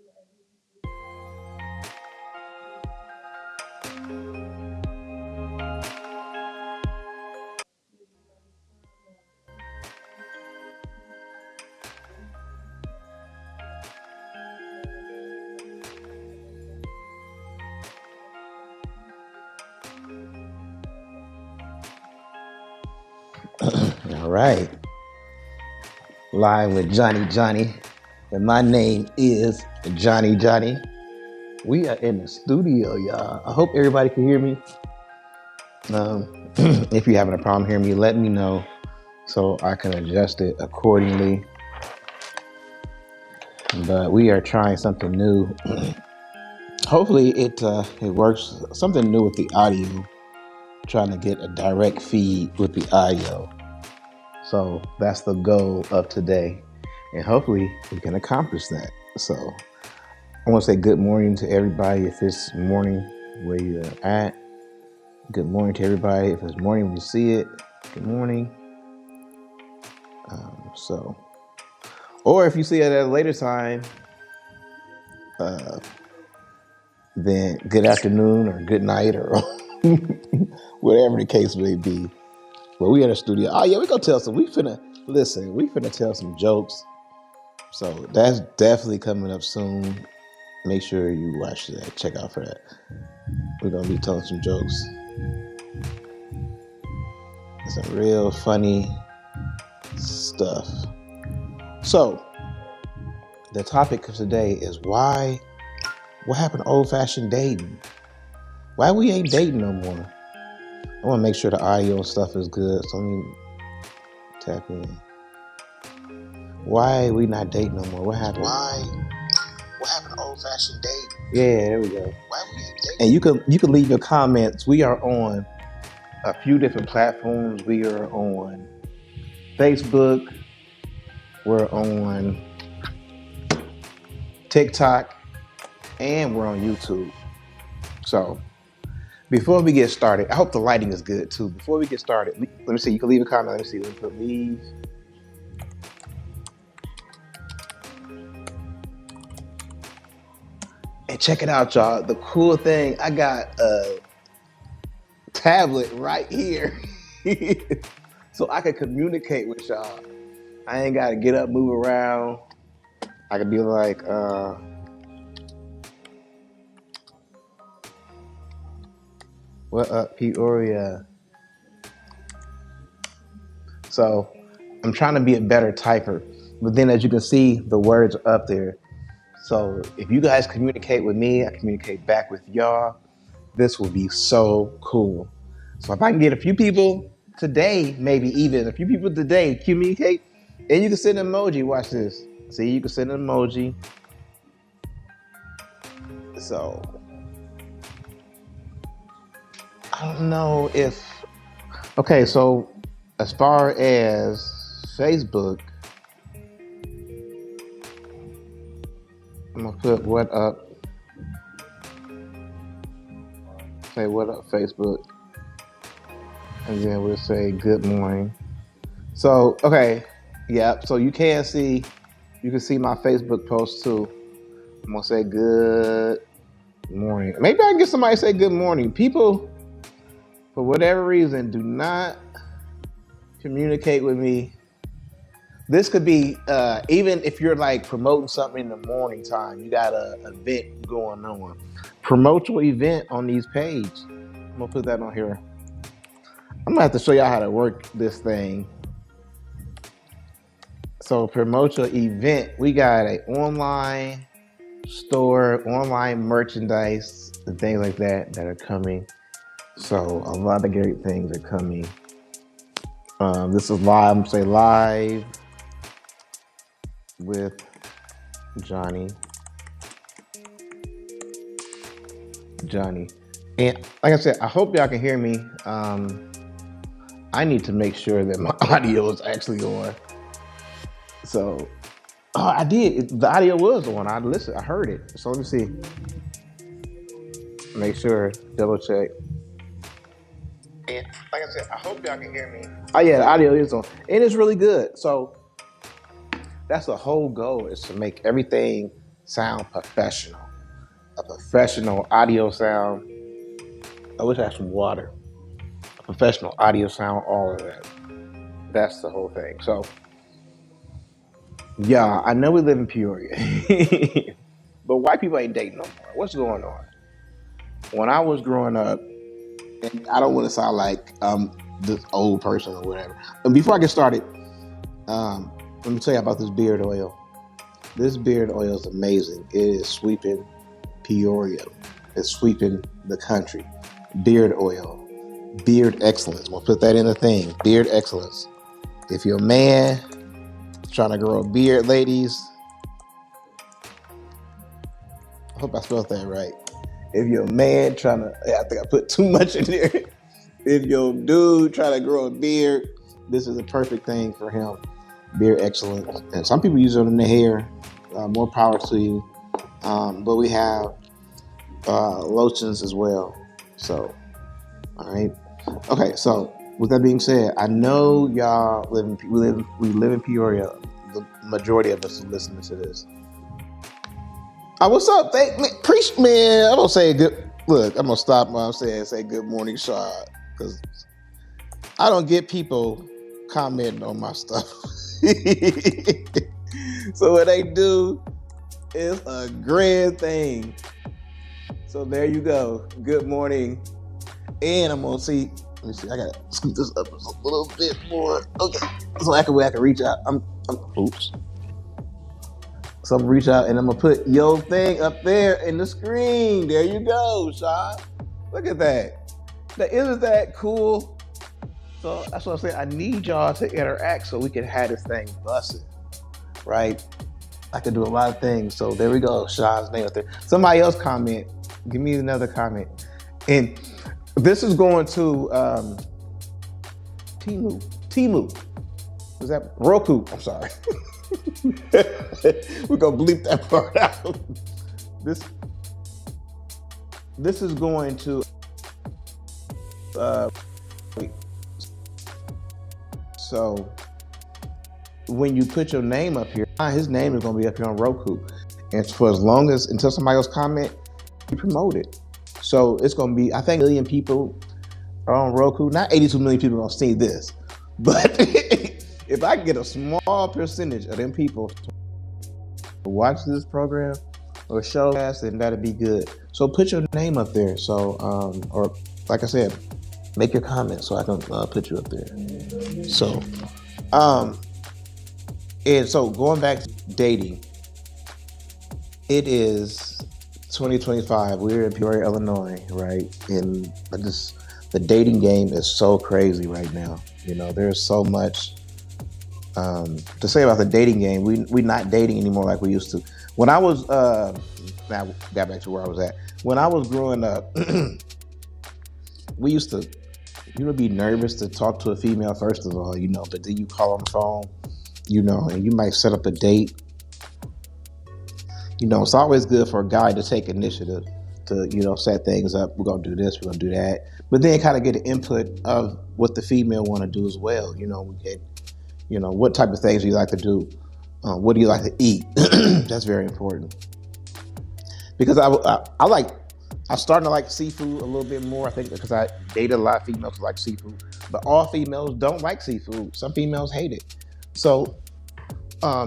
All right, live with Johnny Johnny, and my name is Johnny Johnny. We are in the studio, y'all. I hope everybody can hear me. If you're having a problem hearing me, let me know so I can adjust it accordingly. But we are trying something new. Hopefully, it works. Something new with the audio. Trying to get a direct feed with the audio. So that's the goal of today, and hopefully we can accomplish that. So I want to say good morning to everybody if it's morning where you're at. Good morning to everybody if it's morning when you see it. Good morning. So, or if you see it at a later time, uh, then good afternoon or good night or whatever the case may be. But we in the studio. Oh yeah, we gonna tell some. We finna tell some jokes. So that's definitely coming up soon. Make sure you watch that. Check out for that. We're gonna be telling some jokes. Some real funny stuff. So the topic of today is what happened to old fashioned dating? Why we ain't dating no more? I wanna make sure the audio stuff is good. So let me tap in. Why we not dating no more? What happened? What happened to old fashioned dating? Yeah, there we go. Why we ain't dating? And you can leave your comments. We are on a few different platforms. We are on Facebook. We're on TikTok, and we're on YouTube. So before we get started, I hope the lighting is good too. Before we get started, let me see. You can leave a comment. Let me see. Let me put leave. And check it out, y'all. The cool thing, I got a tablet right here. So I can communicate with y'all. I ain't got to get up, move around. I could be like, what up, Peoria? So I'm trying to be a better typer. But then as you can see, the words are up there. So if you guys communicate with me, I communicate back with y'all. This will be so cool. So if I can get a few people today, maybe even a few people today, communicate, and you can send an emoji. Watch this. See, you can send an emoji. So I don't know if. Okay, so as far as Facebook, I'm gonna put what up. Say what up, Facebook, and then we'll say good morning. So okay, yeah. So you can see my Facebook post too. I'm gonna say good morning. Maybe I can get somebody to say good morning. People, for whatever reason, do not communicate with me. This could be even if you're like promoting something in the morning time. You got an event going on. Promote your event on these pages. I'm gonna put that on here. I'm gonna have to show y'all how to work this thing. So promote your event. We got an online store, online merchandise, and things like that are coming. So a lot of great things are coming. This is live. I'm gonna say live with Johnny. And like I said, I hope y'all can hear me. I need to make sure that my audio is actually on. So, I did. The audio was on. I listened. I heard it. So let me see. Make sure. Double check. And like I said, I hope y'all can hear me. Oh yeah, the audio is on, and it's really good. So that's the whole goal, is to make everything sound professional. A professional audio sound. I wish I had some water. A professional audio sound, all of that. That's the whole thing. So, yeah, I know we live in Peoria, but white people ain't dating no more. What's going on? When I was growing up, and I don't want to sound like this old person or whatever. And before I get started, let me tell you about this beard oil. This beard oil is amazing. It is sweeping Peoria. It's sweeping the country. Beard oil. Beard excellence. We'll put that in the thing. Beard excellence. If you're a man trying to grow a beard, ladies, I hope I spelled that right. If you're a man trying to, I think I put too much in there. If you're a dude trying to grow a beard, this is the perfect thing for him. Beard excellence. And some people use it in their hair. More power to you. But we have lotions as well. So, all right. Okay, so with that being said, I know y'all we live in Peoria. The majority of us are listening to this. What's up? Preach, man. I'm gonna say good. Look, I'm gonna stop what I'm saying. Say good morning, Shad, because I don't get people commenting on my stuff. So what they do is a grand thing. So there you go. Good morning. And I'm gonna see. Let me see. I gotta scoot this up a little bit more. Okay. So I can reach out. Oops. So I'm gonna reach out and I'm gonna put your thing up there in the screen. There you go, Sean. Look at that. Isn't that cool? So that's what I'm saying. I need y'all to interact so we can have this thing busted. Right? I can do a lot of things. So there we go. Sean's name up there. Somebody else comment. Give me another comment. And this is going to Temu. Was that Roku? I'm sorry. We're gonna bleep that part out. This is going to so when you put your name up here, his name is gonna be up here on Roku, and for until somebody else comment, you promote it. So it's gonna be, I think, 1 million people are on Roku. Not 82 million people are gonna see this, but if I get a small percentage of them people to watch this program or show, then that'd be good. So put your name up there. So, or like I said, make your comments so I can put you up there. So, and so going back to dating, it is 2025. We're in Peoria, Illinois, right? And the dating game is so crazy right now. You know, there's so much to say about the dating game. We're not dating anymore like we used to. When I was, now I got back to where I was at. When I was growing up, we used to, be nervous to talk to a female first of all, but then you call on the phone, and you might set up a date. It's always good for a guy to take initiative to, set things up. We're going to do this, we're going to do that. But then kind of get an input of what the female want to do as well. We get, what type of things do you like to do? What do you like to eat? That's very important. Because I'm starting to like seafood a little bit more, I think, because I dated a lot of females who like seafood. But all females don't like seafood. Some females hate it. So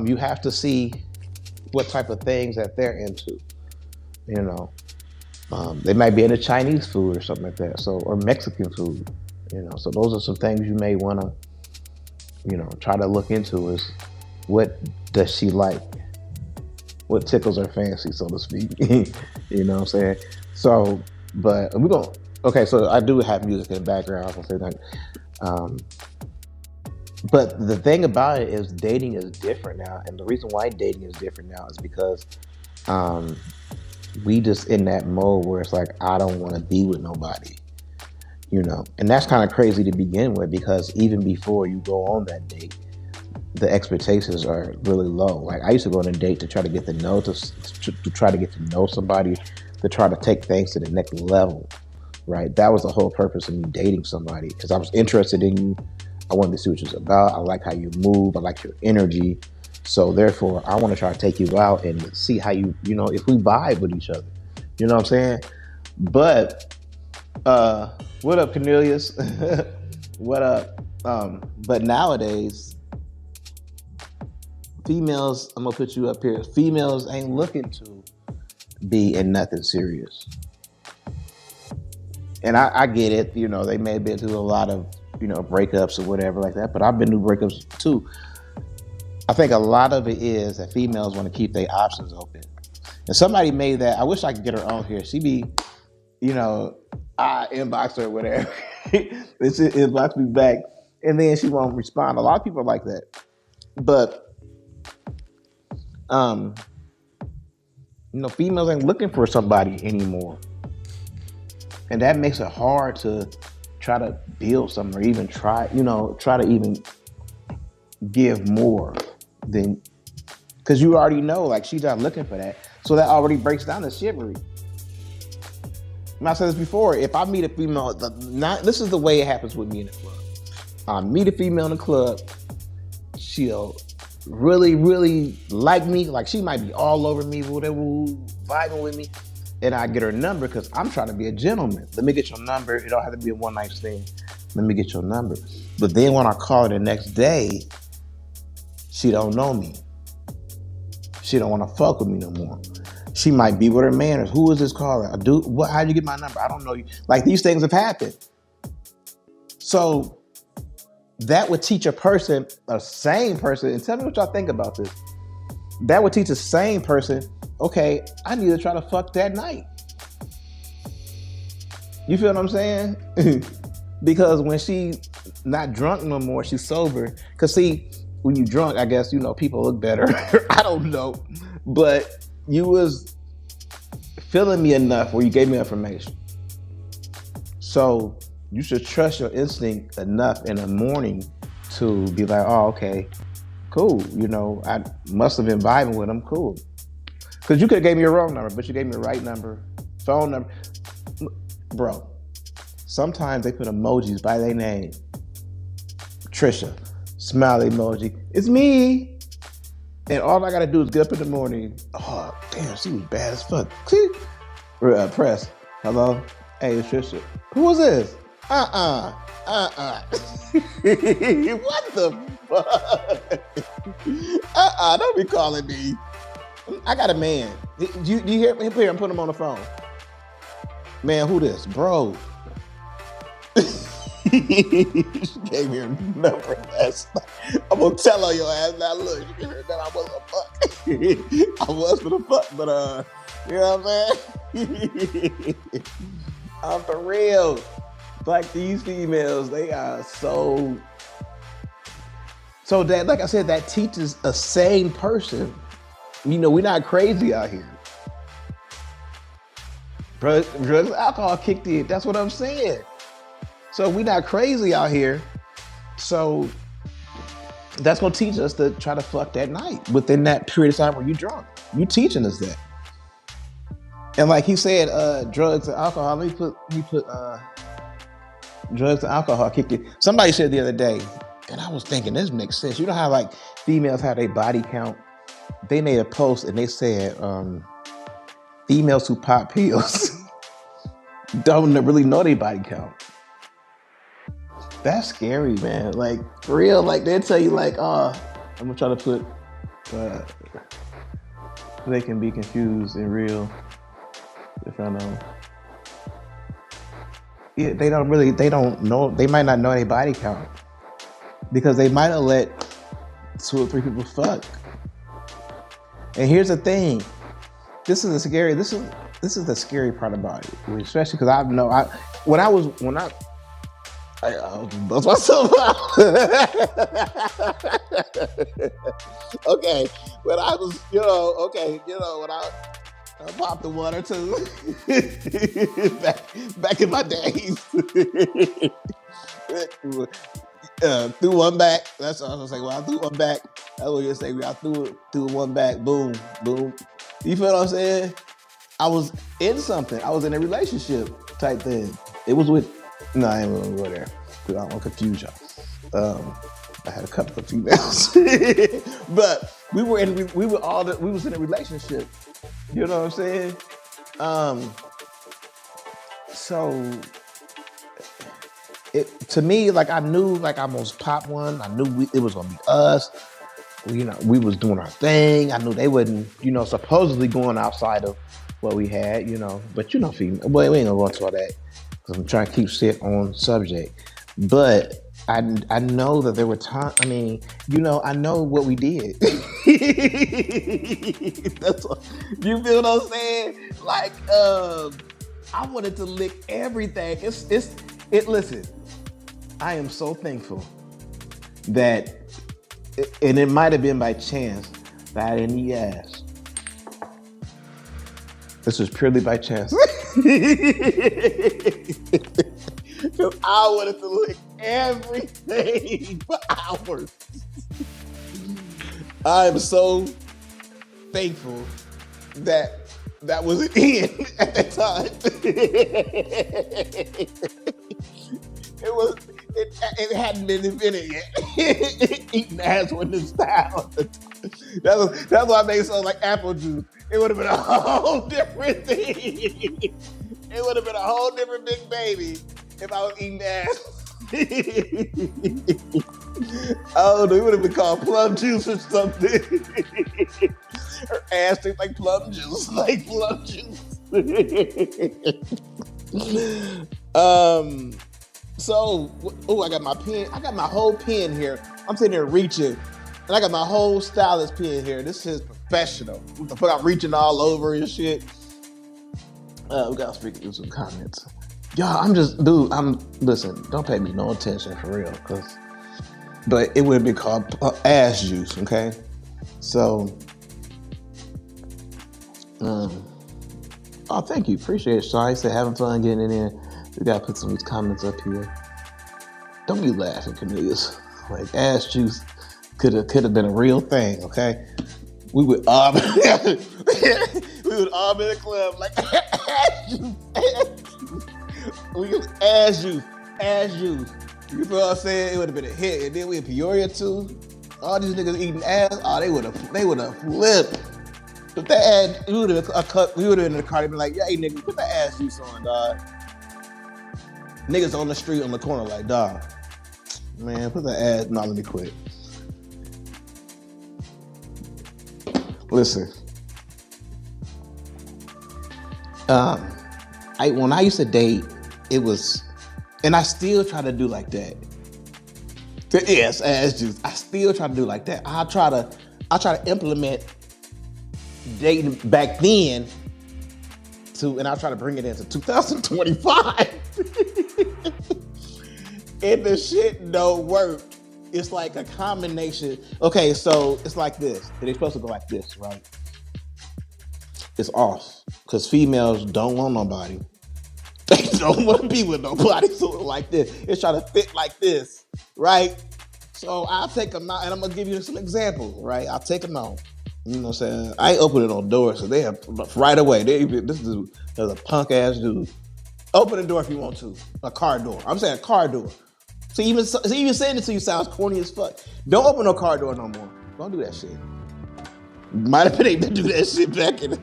you have to see what type of things that they're into. They might be into Chinese food or something like that. So, or Mexican food. So those are some things you may want to, try to look into is what does she like? What tickles her fancy, so to speak. You know what I'm saying? So, but we're going to, okay, so I do have music in the background. I was going to say that. But the thing about it is dating is different now. And the reason why dating is different now is because we just in that mode where it's like, I don't want to be with nobody. And that's kind of crazy to begin with, because even before you go on that date, the expectations are really low. Like I used to go on a date to try to get to know somebody, to try to take things to the next level, right? That was the whole purpose of me dating somebody, because I was interested in you. I wanted to see what you was about. I like how you move. I like your energy. So therefore, I want to try to take you out and see how if we vibe with each other. You know what I'm saying? But what up, Cornelius? What up? But nowadays, females, I'm gonna put you up here. Females ain't looking to be in nothing serious. And I get it, they may have been through a lot of, breakups or whatever like that, but I've been through breakups too. I think a lot of it is that females want to keep their options open. And somebody made that, I wish I could get her on here. She be, I inbox her or whatever. It's inbox me back, and then she won't respond. A lot of people are like that. But, females ain't looking for somebody anymore. And that makes it hard to try to build something or even try to even give more than, because you already know, like, she's not looking for that. So that already breaks down the chivalry. And I said this before, if I meet a female, this is the way it happens with me in the club. I meet a female in the club, she'll really, really like me, like she might be all over me, whatever, vibing with me. And I get her number because I'm trying to be a gentleman. Let me get your number. It don't have to be a one night stand. Let me get your number. But then when I call her the next day, she don't know me. She don't want to fuck with me no more. She might be with her man. Or who is this caller? How'd you get my number? I don't know you. Like, these things have happened. So that would teach a sane person, and tell me what y'all think about this. That would teach a sane person, okay, I need to try to fuck that night. You feel what I'm saying? Because when she not drunk no more, she's sober. Because see, when you drunk, I guess, people look better. I don't know. But you was feeling me enough where you gave me information. So you should trust your instinct enough in the morning to be like, oh, okay, cool. I must have been vibing with him. Cool. Because you could have gave me your wrong number, but you gave me the right number, phone number. Bro, sometimes they put emojis by their name. Trisha, smiley emoji. It's me. And all I got to do is get up in the morning. Oh, damn, she was bad as fuck. Press. Hello? Hey, it's Trisha. Who is this? What the fuck? Don't be calling me. I got a man. You hear him? Here, and put him on the phone. Man, who this? Bro. She gave me her number last night. I'm gonna tell on your ass now. Look, you can hear that I wasn't a fuck. I was for the fuck, but you know what I'm saying? I'm for real. Like, these females, they are so that, like I said, that teaches a sane person. We're not crazy out here. Drugs, alcohol kicked in. That's what I'm saying. So we're not crazy out here. So that's gonna teach us to try to fuck that night within that period of time where you're drunk. You teaching us that. And like he said, drugs and alcohol. Let me put drugs and alcohol kicked in. Somebody said the other day, and I was thinking this makes sense. You know how like females have their body count? They made a post and they said females who pop pills don't really know their body count. That's scary, man. Like, for real, like they'll tell you like, I'm gonna try to put they can be confused and real. If I know. Yeah, they don't know, they might not know their body count. Because they might have let 2 or 3 people fuck. And here's the thing. This is the scary part about it. Especially because when I bust myself out. Okay, when I was, when I popped the 1 or 2 back in my days. Threw one back. That's what I was saying. Well, I threw one back. That's what you're saying. I threw one back. Boom, boom. You feel what I'm saying? I was in something. I was in a relationship type thing. It was with. No, I ain't gonna go there. I don't want to confuse y'all. I had a couple of females, but we were in we were all we was in a relationship. You know what I'm saying? Um, so it to me, like I knew, like I almost popped one. I knew it was gonna be us. You know, we was doing our thing. I knew they wasn't, you know, supposedly going outside of what we had, you know. But you know, female, well, we ain't gonna go into all that because I'm trying to keep shit on subject. But I know that there were times. I mean, you know, I know what we did. That's what, you feel what I'm saying? Like, I wanted to lick everything. It. Listen, I am so thankful that, and it might have been by chance that I didn't eat ass. This was purely by chance. Because I wanted to lick everything for hours. I'm so thankful that that was in at that time. It hadn't been invented yet. Eating ass wasn't the style. That's why I made something like apple juice. It would have been a whole different thing. It would have been a whole different big baby if I was eating ass. Oh, it would have been called plum juice or something. Her ass tastes like plum juice, So, oh, I got my pen. I got my whole pen here. I'm sitting here reaching, and I got my whole stylus pen here. This is professional. What the fuck? I'm reaching all over and shit. We gotta speak through some comments. Y'all, listen, don't pay me no attention for real, but it would be called ass juice, okay? So, oh, thank you. Appreciate it, Sean. He said having fun getting in there. We gotta put some of these comments up here. Don't be laughing, Cornelius. Like ass juice could have been a real thing, okay? We would all be in the club like ass juice. We was ass juice. You feel what I'm saying? It would have been a hit. And then we in Peoria too. All these niggas eating ass. Oh, they would have flipped. If they had, we would have in the car. They'd be like, "Yeah, hey nigga, put that ass juice on, dog." Niggas on the street on the corner like, "Dog, man, put that ass." No, let me quit. Listen, when I used to date, it was, and I still try to do like that. Yes, ass juice. I still try to do like that. I try to implement dating back then and I try to bring it into 2025. And the shit don't work. It's like a combination. Okay, so it's like this. They're supposed to go like this, right? It's off. Because females don't want nobody. They don't want to be with nobody. So it's like this. It's trying to fit like this, right? So I'll take them out, and I'm going to give you some examples, right? I'll take them out. You know what I'm saying? I ain't opening no doors, so they have right away. This is a punk ass dude. Open the door if you want to. A car door. I'm saying a car door. So even saying it to you sounds corny as fuck. Don't open no car door no more. Don't do that shit. Might have been able to do that shit back in the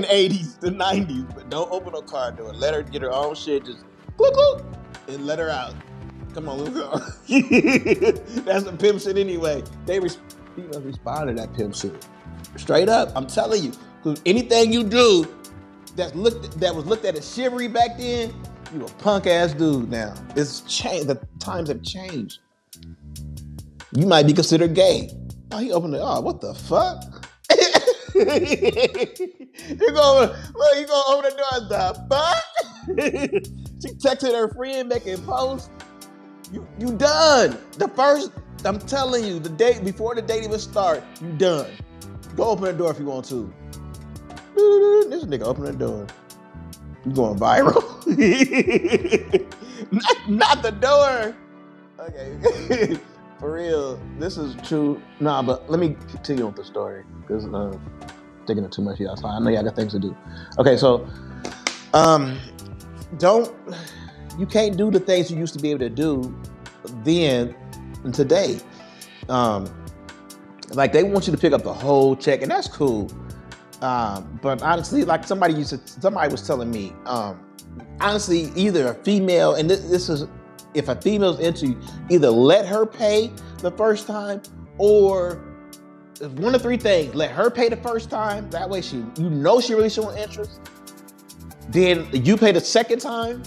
80s, the 90s, but don't open no car door. Let her get her own shit. Just click, and let her out. Come on, let's go. That's some pimp shit anyway. Females respond to that pimp shit. Straight up, I'm telling you. Because anything you do that was looked at as chivalry back then, you a punk ass dude now. It's changed. The times have changed. You might be considered gay. Oh, he opened it. Oh, what the fuck? you gonna open the door? The fuck? She texted her friend making posts. You done. I'm telling you, the date before the date even start, you done. Go open the door if you want to. This nigga open the door. You going viral? not the door. Okay. For real, this is true. Nah, but let me continue with the story because taking it too much of y'all's time. I know y'all got things to do. Okay, so you can't do the things you used to be able to do then today. Um, like they want you to pick up the whole check, and that's cool. But honestly, like somebody was telling me, honestly, either a female, and this is if a female's into you, either let her pay the first time, or one of three things: let her pay the first time. That way, she really showing interest. Then you pay the second time.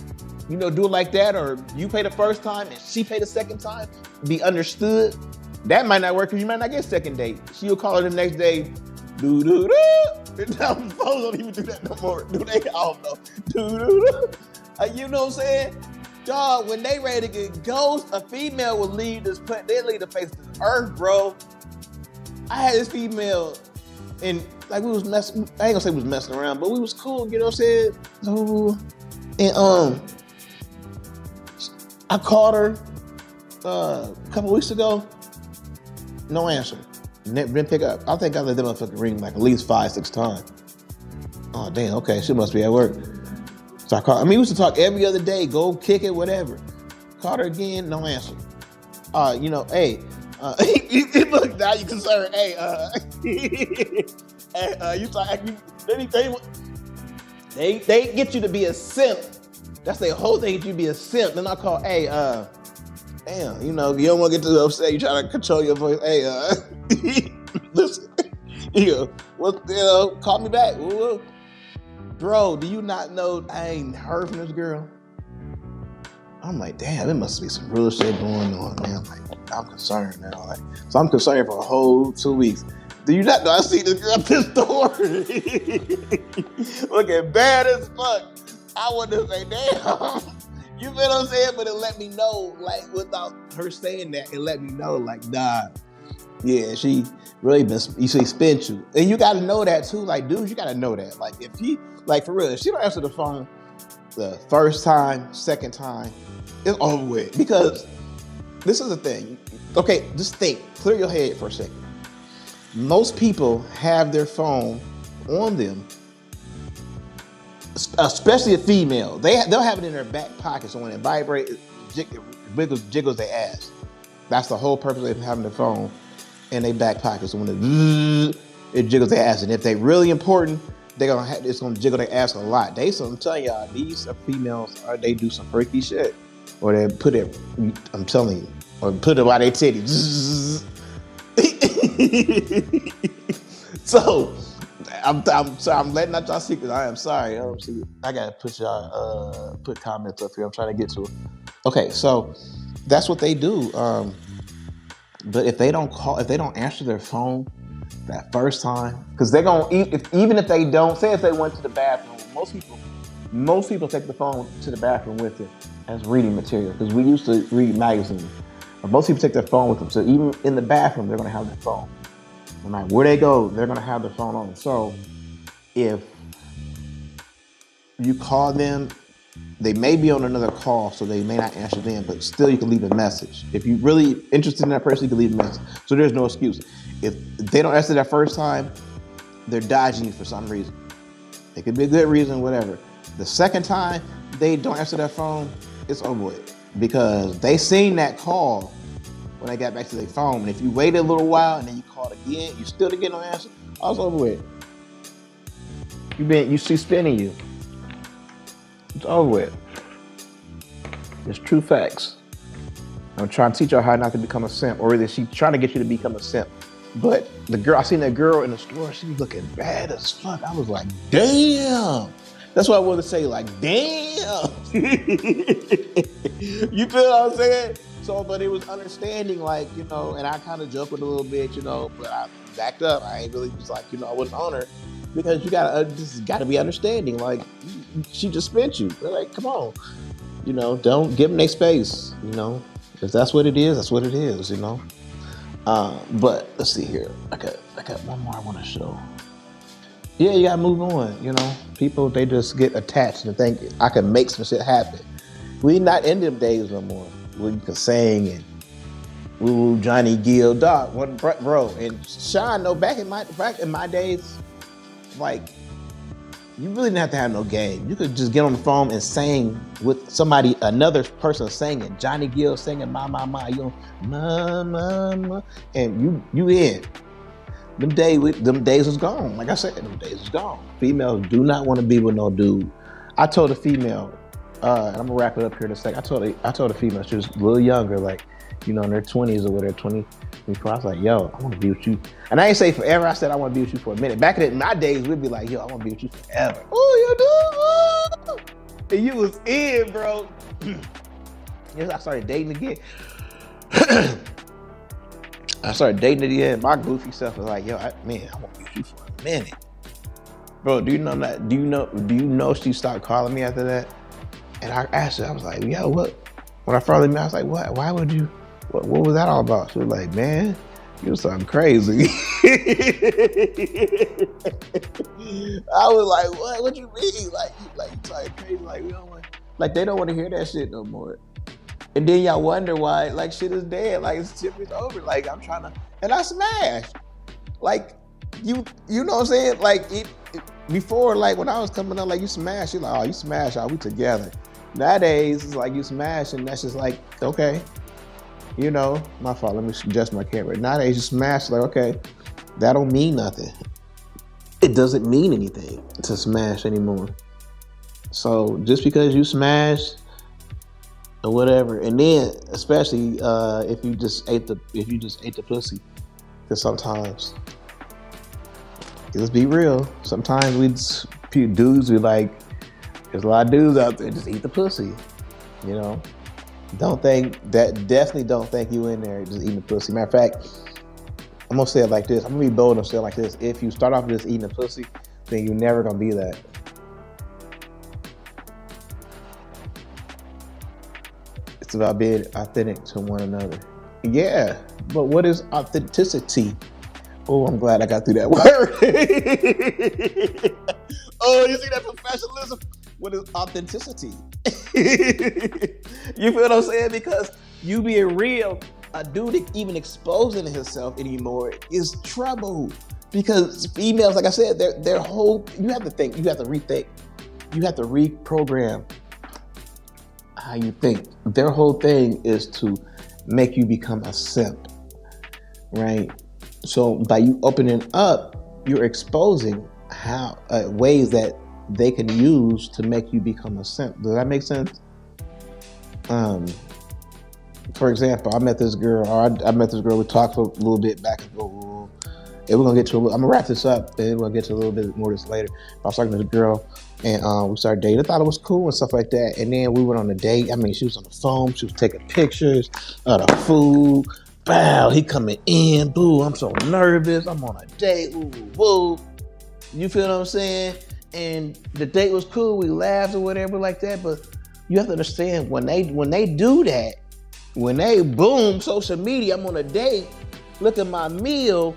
Do it like that, or you pay the first time and she pay the second time. Be understood. That might not work because you might not get a second date. She'll call her the next day. Doo doo doo. Now phones don't even do that no more. Do they? I don't know. Doo doo doo. You know what I'm saying? Dog, when they ready to get ghost, a female will leave this planet. They leave the face of the earth, bro. I had this female, and like we was messing. I ain't gonna say we was messing around, but we was cool. You know what I'm saying? And I called her a couple weeks ago. No answer. Didn't pick up. I think I let that motherfucker ring like at least 5-6 times. Oh damn. Okay, she must be at work. So I called. I mean, we used to talk every other day. Go kick it, whatever. Called her again. No answer. Hey. Look, now you concerned. Hey, you talk. They get you to be a simp. That's their whole thing. Get you to be a simp. Then I call. Hey, damn. You don't want to get too upset. You try to control your voice. Hey, listen. Call me back. Bro, do you not know I ain't heard from this girl? I'm like, damn, there must be some real shit going on, man. I'm concerned now. So I'm concerned for a whole 2 weeks. Do you not know I see this girl at this door? Looking bad as fuck. I want to say, damn. You feel what I'm saying? But it let me know, without her saying that, it let me know, nah. Yeah, she really she spent you. And you got to know that too. Dudes, you got to know that. If he, for real, if she don't answer the phone the first time, second time, it's over with. Because this is the thing. Okay, just think. Clear your head for a second. Most people have their phone on them, especially a female. They'll have it in their back pocket, so when it vibrates, it jiggles their ass. That's the whole purpose of having the phone in their back pocket. So when it jiggles their ass, and if they're really important, it's gonna jiggle their ass a lot. I'm telling y'all, these females they do some freaky shit, or they put it. I'm telling you, or put it by their titties. So I'm letting out y'all secrets. I am sorry. I gotta put comments up here. I'm trying to get to it. Okay, so that's what they do. But if they don't answer their phone that first time, because they're gonna even if they don't, say if they went to the bathroom, most people take the phone to the bathroom with it as reading material, because we used to read magazines. But most people take their phone with them, so even in the bathroom, they're gonna have their phone. No matter where they go, they're gonna have their phone on. So if you call them, they may be on another call, so they may not answer them, but still you can leave a message. If you're really interested in that person, you can leave a message. So there's no excuse. If they don't answer that first time, they're dodging you for some reason. It could be a good reason, whatever. The second time they don't answer that phone, it's over with. Because they seen that call when they got back to their phone. And if you waited a little while and then you called again, you still didn't get no answer, I was over with. She's spinning you. It's over with. It's true facts. I'm trying to teach her how not to become a simp, or either she's trying to get you to become a simp. But I seen that girl in the store, she was looking bad as fuck. I was like, damn. That's what I wanted to say, damn. You feel what I'm saying? So, but it was understanding, and I kind of joked with a little bit, but I backed up. I ain't really was I wasn't on her, because you gotta be understanding. She just spent you. They're come on, don't give them their space. If that's what it is, that's what it is. But let's see here. I got one more I want to show. Yeah, you gotta move on. People, they just get attached and think I can make some shit happen. We not in them days no more where you can sing and woo Johnny Gill, dog, bro. And Sean, back in my days, You really didn't have to have no game. You could just get on the phone and sing with somebody, another person singing. Johnny Gill singing "Ma." You know, ma, and you in. Them days was gone. Like I said, them days was gone. Females do not want to be with no dude. I told a female, and I'm gonna wrap it up here in a second. I told a female, she was a little younger, like, in their 20s or whatever, 20, 24. I was like, yo, I want to be with you. And I ain't say forever. I said I want to be with you for a minute. Back in my days, we'd be like, yo, I want to be with you forever. Oh, you do? And you was in, bro. Yes, I started dating again. I started dating again. My goofy self was like, yo, I want to be with you for a minute. Bro, do you know that? Do you know she stopped calling me after that? And I asked her, I was like, yo, what? When I finally met, I was like, what? Why would you? What was that all about? She was like, man, you was something crazy. I was like, what? What you mean? Like you talking crazy? Like, we don't want, like, they don't want to hear that shit no more. And then y'all wonder why, like, shit is dead. Like, shit is over. Like, I'm trying to, and I smashed. Like, you know what I'm saying? Like, before, like, when I was coming up, like, you smash. You're like, oh, you smash, we together. Nowadays, it's like you smash, and that's just like, okay. My fault. Let me adjust my camera. Nowadays, you smash, like, okay, that don't mean nothing. It doesn't mean anything to smash anymore. So just because you smash or whatever, and then especially if you just ate the pussy, because sometimes, let's be real, sometimes dudes be like, there's a lot of dudes out there just eat the pussy, Definitely don't think you in there just eating the pussy. Matter of fact, I'm gonna say it like this. I'm gonna be bold and say it like this. If you start off just eating the pussy, then you're never gonna be that. It's about being authentic to one another. Yeah, but what is authenticity? Oh, I'm glad I got through that word. Oh, you see that professionalism? What is authenticity? You feel what I'm saying? Because you being real, a dude even exposing himself anymore is trouble. Because females, like I said, their whole, you have to think, you have to rethink, you have to reprogram how you think. Their whole thing is to make you become a simp, right? So by you opening up, you're exposing how ways that they can use to make you become a simp. Does that make sense? For example, I met this girl. We talked for a little bit back and forth. And we're gonna get to I'm gonna wrap this up, and we'll get to a little bit more of this later. I was talking to this girl, and we started dating. I thought it was cool and stuff like that. And then we went on a date. I mean, she was on the phone. She was taking pictures of the food. Bow, he coming in. Boo, I'm so nervous. I'm on a date. Woo, woo, woo. You feel what I'm saying? And the date was cool. We laughed or whatever like that. But you have to understand, when they do that, when they boom, social media, I'm on a date, look at my meal,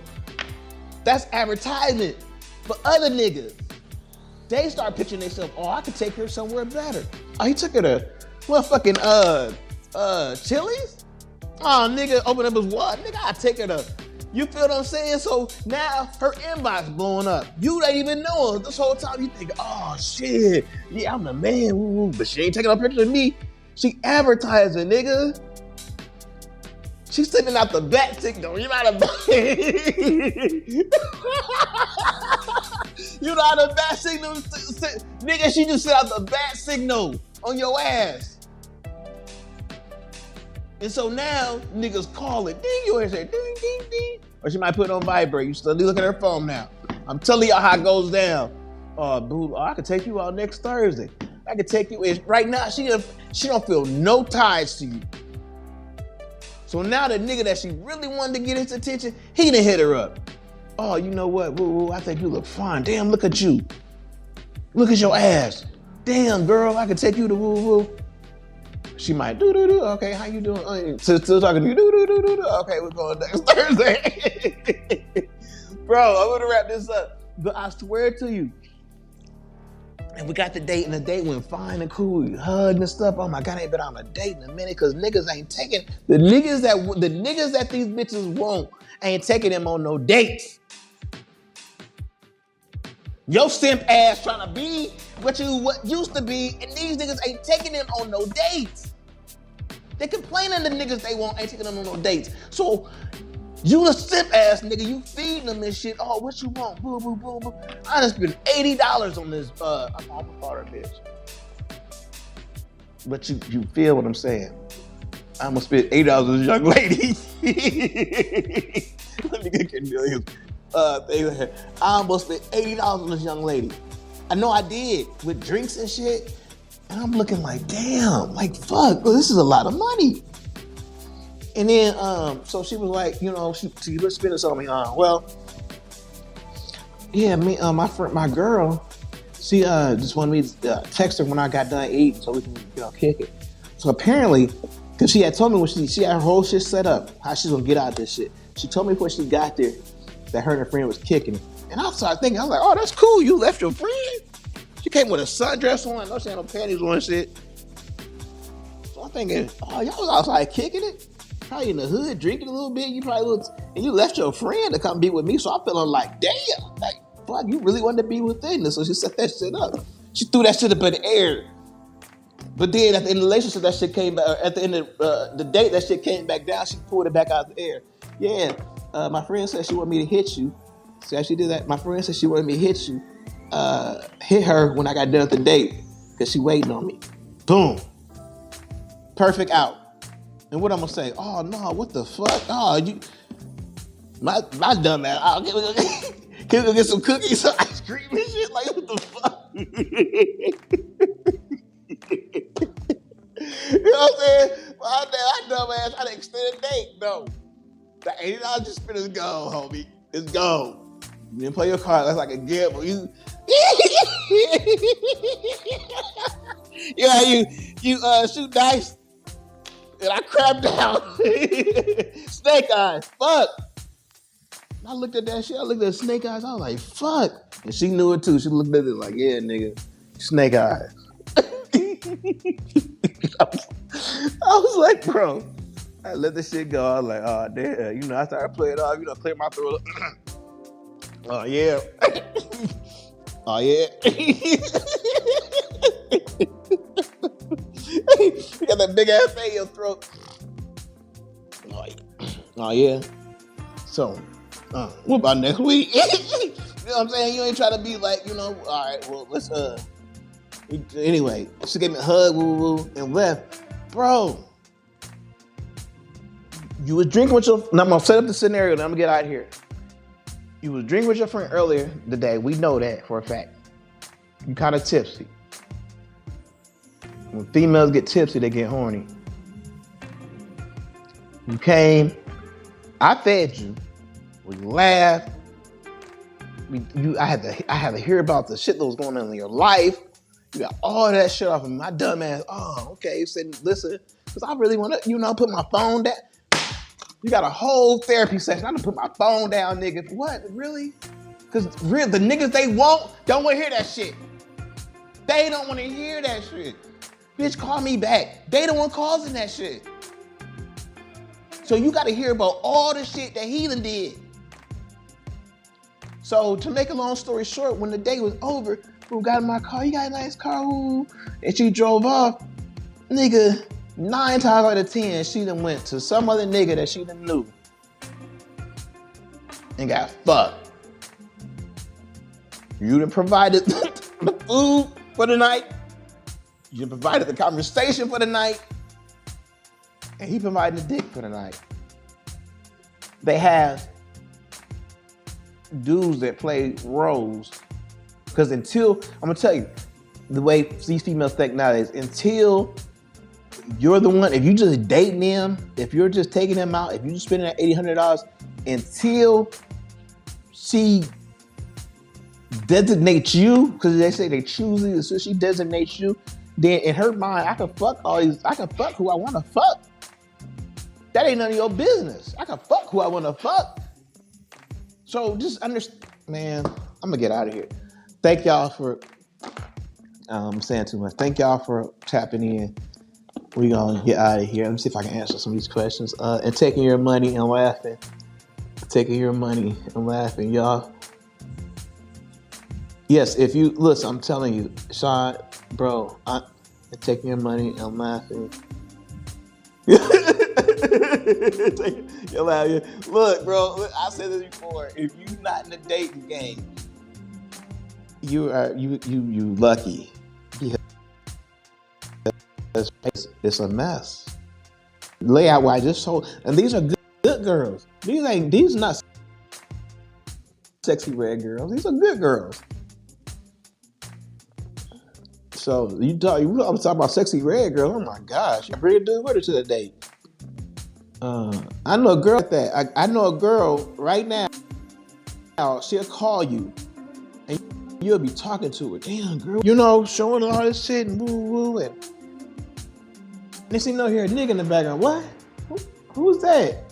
that's advertisement for other niggas. They start picturing themselves, oh, I could take her somewhere better. Oh, he took her to motherfucking Chili's? Oh, nigga, open up his wallet. Nigga, I take her to, you feel what I'm saying? So now her inbox blowing up. You don't even know her. This whole time you think, oh shit, yeah, I'm the man, woo, but she ain't taking a picture of me. She advertising, nigga. She's sending out the bat signal. You know how to you know how the bat signal, nigga, she just sent out the bat signal on your ass. And so now niggas call it, ding, you always say ding, ding, ding. Or she might put it on vibrate. You still look at her phone now. I'm telling y'all how it goes down. Boo, I could take you out next Thursday. I could take you in. Right now, she don't feel no ties to you. So now the nigga that she really wanted to get his attention, he done hit her up. Oh, you know what? Woo, I think you look fine. Damn, look at you. Look at your ass. Damn, girl, I could take you to woo-woo. She might do. Okay, how you doing? Still talking to you. Do. Okay, we're going next Thursday. Bro, I'm gonna wrap this up. But I swear to you, and we got the date, and the date went fine and cool. We hugged and stuff. Oh my God, I ain't been on a date in a minute, because niggas ain't taking the niggas that these bitches want ain't taking them on no dates. Your simp ass trying to be what used to be, and these niggas ain't taking them on no dates. They complaining the niggas they want ain't taking them on no dates. So you the simp ass nigga, you feeding them this shit. Oh, what you want? Boo, boo, boo, boo. I done spent $80 on this. I'm almost called her bitch. But you feel what I'm saying? I'm gonna spend $80 on this young lady. Let me get Cornelius. I almost spent $80 on this young lady. I know I did with drinks and shit. And I'm looking like, damn, like fuck, well, this is a lot of money. And then, so she was like, you know, she was spending something on me. Well, yeah, me, my girl, she just wanted me to text her when I got done eating so we can, you know, kick it. So apparently, because she had told me when she had her whole shit set up, how she's gonna get out of this shit. She told me before she got there that her and her friend was kicking it. And I started thinking, I was like, oh, that's cool. You left your friend? She came with a sundress on. I know she had no panties on and shit. So I'm thinking, oh, y'all was outside kicking it? Probably in the hood, drinking a little bit. You probably looked, and you left your friend to come be with me. So I'm feeling like, damn, like, fuck, you really wanted to be within this. So she set that shit up. She threw that shit up in the air. But then at the end of the relationship, that shit came back. At the end of the date, that shit came back down. She pulled it back out of the air. Yeah, my friend said she wanted me to hit you. See how she did that? My friend said she wanted me to hit you. Hit her when I got done with the date because she waiting on me. Boom. Perfect out. And what I'm gonna say? Oh no, what the fuck? Oh, you, my dumb ass. Oh, can we go get some cookies, some ice cream and shit? Like what the fuck? You know what I'm saying? Well, I dumb ass. I didn't extend a date. No, that $80 just spent is gone, homie. It's gone. You didn't play your card. That's like a gamble. You shoot dice. And I crapped down. Snake eyes. Fuck. I looked at that shit. I looked at snake eyes. I was like, fuck. And she knew it too. She looked at it like, yeah, nigga. Snake eyes. I was like, bro. I let this shit go. I was like, oh, damn. You know, I started playing it off. You know, clear my throat. Oh, yeah. Oh, yeah. You got that big ass thing in your throat. Oh yeah. So, what about next week? You know what I'm saying? You ain't trying to be like, you know, all right, well, let's, anyway, she gave me a hug, woo, and left. Bro, you was drinking with your, now I'm going to set up the scenario and I'm going to get out of here. You was drinking with your friend earlier today. We know that for a fact. You kind of tipsy. When females get tipsy, they get horny. You came, I fed you, we laughed. I had to hear about the shit that was going on in your life. You got all that shit off of my dumb ass. Oh, okay. You said, listen, because I really want to, you know, put my phone down. You got a whole therapy session. I done put my phone down, nigga. What? Really? Because the niggas they want don't want to hear that shit. They don't want to hear that shit. Bitch, call me back. They the one causing that shit. So you got to hear about all the shit that he done did. So to make a long story short, when the day was over, who got in my car? You got a nice car, who? And she drove off. Nigga, 9 times out of 10, she done went to some other nigga that she done knew and got fucked. You done provided the food for the night. You provided the conversation for the night, and he provided the dick for the night. They have dudes that play roles, because until, I'm gonna tell you, the way these females think nowadays, until you're the one, if you just dating them, if you're just taking them out, if you just spending that $800, until she designates you, because they say they choose you, so she designates you, then in her mind, I can fuck who I want to fuck. That ain't none of your business. I can fuck who I want to fuck. So just understand, man, I'm gonna get out of here. Thank y'all for, I'm saying too much. Thank y'all for tapping in. We're gonna get out of here. Let me see if I can answer some of these questions. And taking your money and laughing. Taking your money and laughing, y'all. Yes, if you listen, I'm telling you, Sean, bro, I'm taking your money. I'm laughing. You're laughing. Look, bro. Look, I said this before. If you're not in the dating game, you lucky. Because it's a mess. Layout wise, just so, and these are good girls. These are not sexy red girls. These are good girls. So I'm talking about sexy red girl. Oh my gosh, you bring a dude with her to the date. I know a girl like that. I know a girl right now. She'll call you, and you'll be talking to her. Damn, girl, showing her all this shit and woo woo, and next thing you know, hear a nigga in the background. What? Who's that?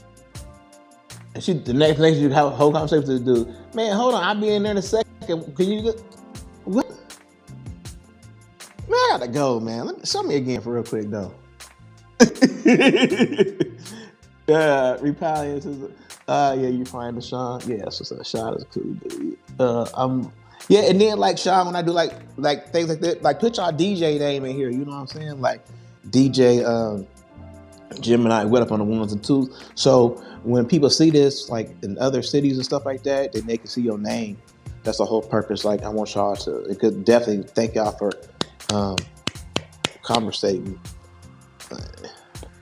And the next you have a whole conversation with the dude. Man, hold on, I'll be in there in a second. Can you get what? Man, I gotta go, man. Show me again for real quick though. Repaliance is yeah, you find the Sean. Yeah, so Sean is cool, dude. Yeah, and then like Sean, when I do like things like that, like put y'all DJ name in here, you know what I'm saying? Like DJ Gemini went up on the ones and twos. So when people see this, like in other cities and stuff like that, then they can see your name. That's the whole purpose. Like I want y'all to, it could definitely thank y'all for conversating.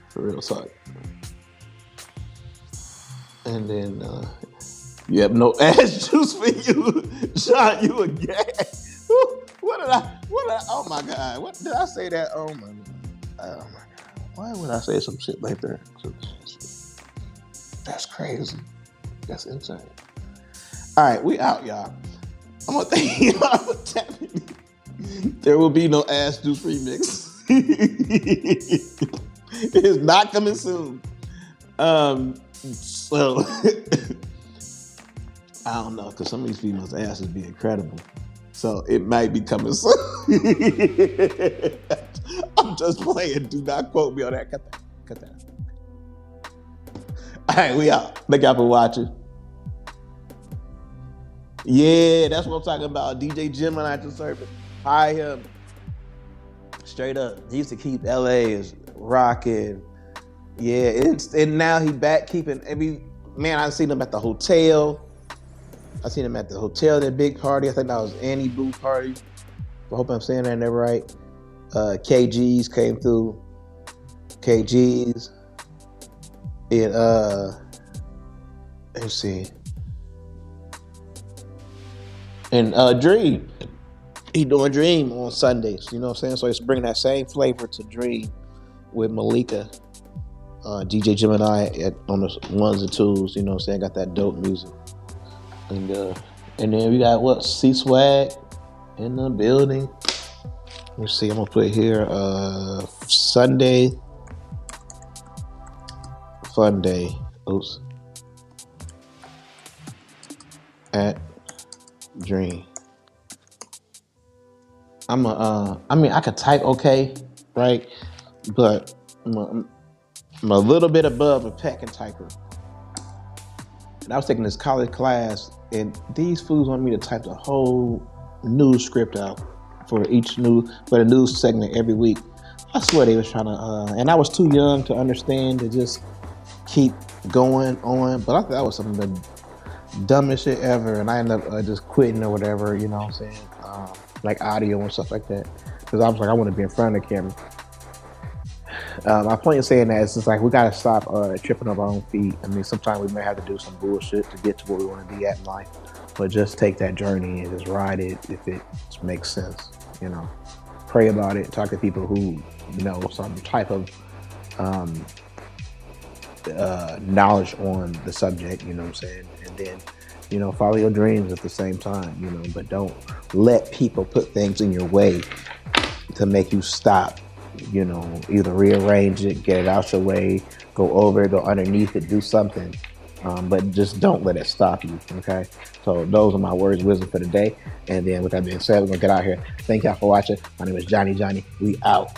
For real talk. And then you have no ass juice for you, Sean. You a gay. What did I? Oh my God! What did I say that? Oh my God! Why would I say some shit like that? That's crazy. That's insane. All right, we out, y'all. I'm gonna thank y'all for tapping me. There will be no ass juice remix. It's not coming soon. So I don't know, because some of these females' asses be incredible. So it might be coming soon. I'm just playing. Do not quote me on that. Cut that. All right, we out. Thank y'all for watching. Yeah, that's what I'm talking about. DJ Gemini to service. Hire him. Straight up. He used to keep LA is rocking. Yeah, and now he back keeping man, I've seen him at the hotel. I seen him at the hotel, that big party. I think that was Annie Boo party. I hope I'm saying that right. KG's came through. KG's. And let's see. And Dream. He doing Dream on Sundays. You know what I'm saying? So it's bringing that same flavor to Dream with Malika. DJ Gemini on the ones and twos, you know what I'm saying? Got that dope music. And then we got C-Swag in the building. Let's see, I'm gonna put here Sunday Fun Day. Oops. At Dream. I could type okay, right? But I'm a little bit above a pecking typer. And I was taking this college class, and these fools wanted me to type the whole news script out for the news segment every week. I swear they was trying to, and I was too young to understand to just keep going on. But I thought that was some of the dumbest shit ever, and I ended up just quitting or whatever, you know what I'm saying? Like audio and stuff like that. Because I was like, I want to be in front of the camera. My point in saying that is just like we gotta stop tripping up our own feet. I mean, sometimes we may have to do some bullshit to get to where we want to be at in life, but just take that journey and just ride it if it makes sense. You know, pray about it. Talk to people who know some type of knowledge on the subject. You know what I'm saying? And then, you know, follow your dreams at the same time. You know, but don't let people put things in your way to make you stop. You know, either rearrange it, get it out your way, go over it, go underneath it, do something. But just don't let it stop you, okay? So those are my words of wisdom for the day. And then with that being said, we're going to get out here. Thank y'all for watching. My name is Johnny. We out.